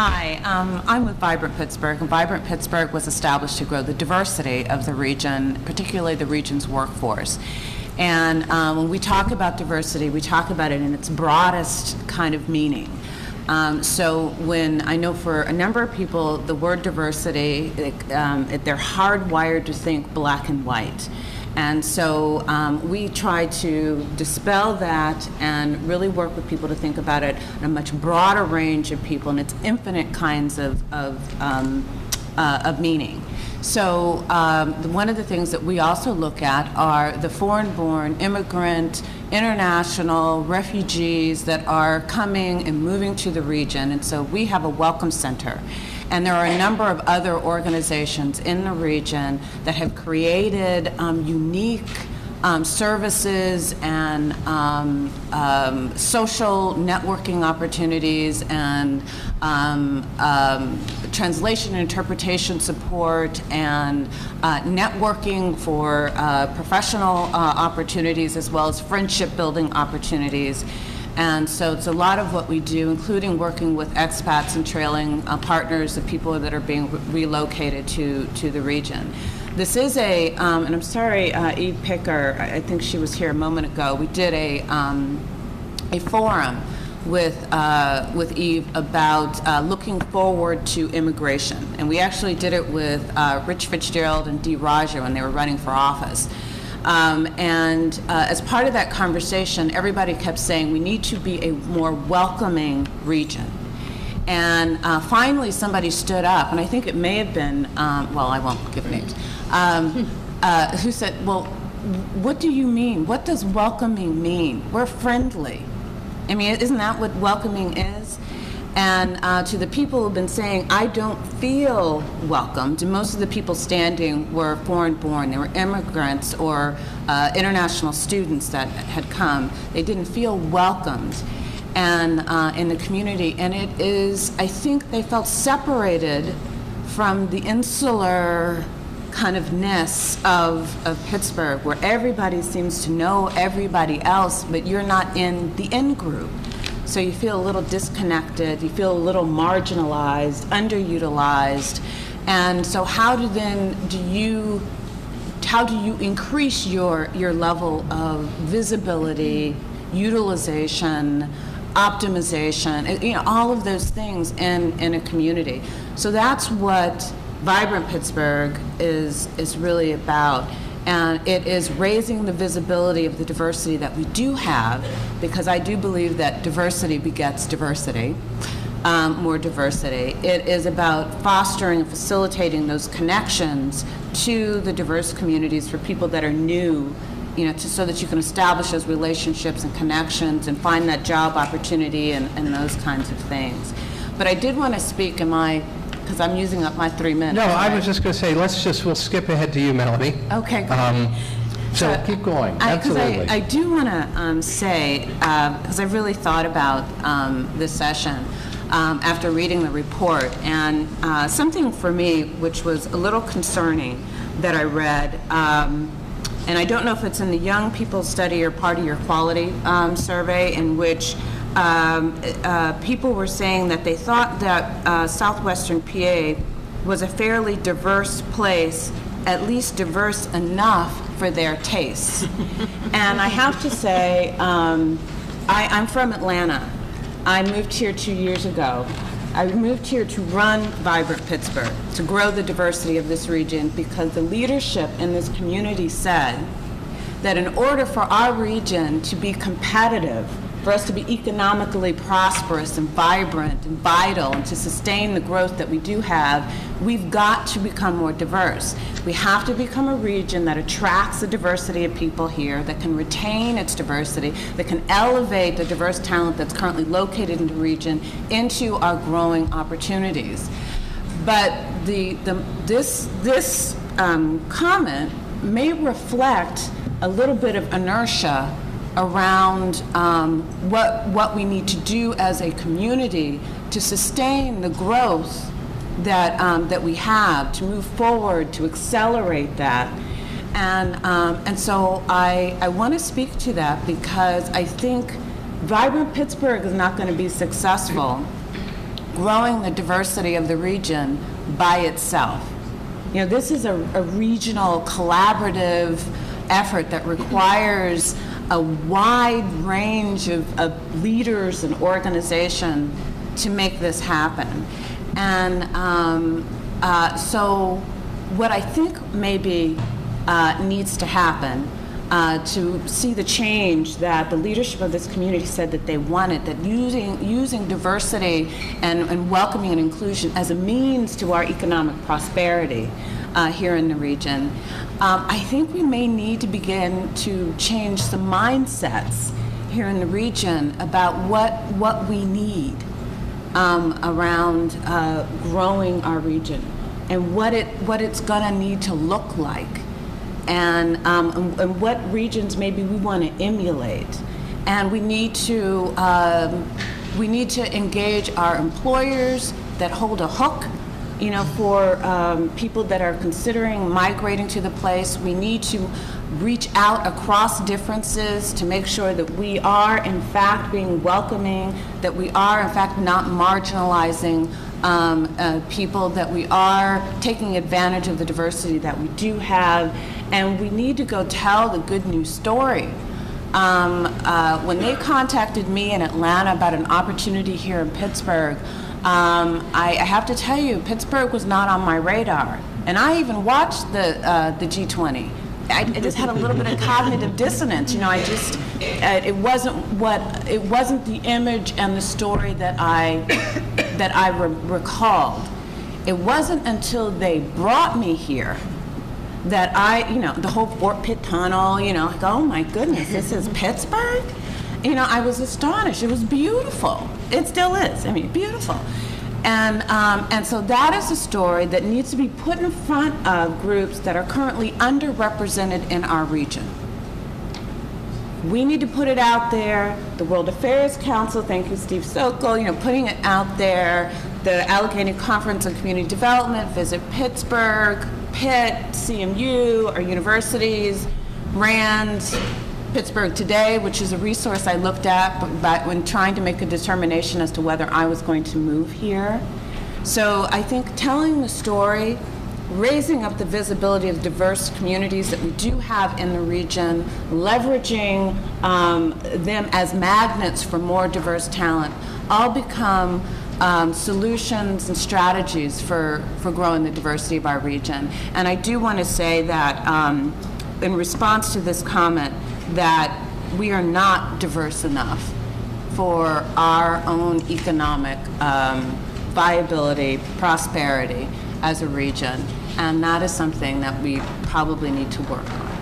Hi, I'm with Vibrant Pittsburgh, and Vibrant Pittsburgh was established to grow the diversity of the region, particularly the region's workforce. And when we talk about diversity, we talk about it in its broadest kind of meaning. So when I know for a number of people, the word diversity, they're hardwired to think black and white. And so we try to dispel that and really work with people to think about it in a much broader range of people and its infinite kinds of meaning. So one of the things that we also look at are the foreign-born, immigrant, international refugees that are coming and moving to the region. And so we have a welcome center. And there are a number of other organizations in the region that have created unique services and social networking opportunities and translation and interpretation support and networking for professional opportunities as well as friendship building opportunities. And so it's a lot of what we do, including working with expats and trailing partners of people that are being relocated to the region. This is and I'm sorry, Eve Picker, I think she was here a moment ago. We did a forum with Eve about looking forward to immigration. And we actually did it with Rich Fitzgerald and Dee Raja when they were running for office. As part of that conversation, everybody kept saying we need to be a more welcoming region. And finally somebody stood up, and I think it may have been, well, I won't give names, who said, well, what do you mean? What does welcoming mean? We're friendly. I mean, isn't that what welcoming is? And to the people who've been saying, I don't feel welcomed, and most of the people standing were foreign-born. They were immigrants or international students that had come. They didn't feel welcomed and in the community. And it is, I think they felt separated from the insular kind of ness of Pittsburgh, where everybody seems to know everybody else, but you're not in the in-group. So you feel a little disconnected, you feel a little marginalized, underutilized. And so how do you increase your level of visibility, utilization, optimization, all of those things in a community? So that's what Vibrant Pittsburgh is really about. And it is raising the visibility of the diversity that we do have, because I do believe that diversity begets diversity, more diversity. It is about fostering and facilitating those connections to the diverse communities for people that are new, so that you can establish those relationships and connections and find that job opportunity and those kinds of things. But I did want to speak because I'm using up my 3 minutes. No, I was just going to say, we'll skip ahead to you, Melanie. Okay, great. So keep going, absolutely. I do want to say, because I really thought about this session after reading the report, and something for me which was a little concerning that I read, and I don't know if it's in the Young People Study or part of your quality survey, in which people were saying that they thought that southwestern PA was a fairly diverse place, at least diverse enough for their tastes. And I have to say, I'm from Atlanta. I moved here 2 years ago. I moved here to run Vibrant Pittsburgh, to grow the diversity of this region, because the leadership in this community said that in order for our region to be competitive, for us to be economically prosperous and vibrant and vital, and to sustain the growth that we do have, we've got to become more diverse. We have to become a region that attracts the diversity of people here, that can retain its diversity, that can elevate the diverse talent that's currently located in the region into our growing opportunities. But this comment may reflect a little bit of inertia around what we need to do as a community to sustain the growth that we have, to move forward, to accelerate that. And so I want to speak to that, because I think Vibrant Pittsburgh is not going to be successful, growing the diversity of the region by itself. You know, this is a regional collaborative effort that requires a wide range of leaders and organizations to make this happen. And so what I think maybe needs to happen to see the change that the leadership of this community said that they wanted, that using diversity and welcoming and inclusion as a means to our economic prosperity here in the region, I think we may need to begin to change some mindsets here in the region about what we need around growing our region and what it's going to need to look like. And what regions maybe we want to emulate, and we need to engage our employers that hold a hook, you know, for people that are considering migrating to the place. We need to reach out across differences to make sure that we are in fact being welcoming, that we are in fact not marginalizing people, that we are taking advantage of the diversity that we do have. And we need to go tell the good news story. When they contacted me in Atlanta about an opportunity here in Pittsburgh, I have to tell you, Pittsburgh was not on my radar. And I even watched the G20. I just had a little bit of cognitive dissonance. You know, it wasn't the image and the story that I recalled. It wasn't until they brought me here that the whole Fort Pitt Tunnel, you know, like, oh my goodness, this is Pittsburgh? You know, I was astonished. It was beautiful. It still is. I mean, beautiful. And so that is a story that needs to be put in front of groups that are currently underrepresented in our region. We need to put it out there. The World Affairs Council, thank you, Steve Sokol, you know, putting it out there. The Allegheny Conference on Community Development, Visit Pittsburgh, Pitt, CMU, our universities, RAND, Pittsburgh Today, which is a resource I looked at when trying to make a determination as to whether I was going to move here. So I think telling the story, raising up the visibility of diverse communities that we do have in the region, leveraging them as magnets for more diverse talent, all become solutions and strategies for growing the diversity of our region. And I do want to say that in response to this comment, that we are not diverse enough for our own economic viability, prosperity as a region. And that is something that we probably need to work on.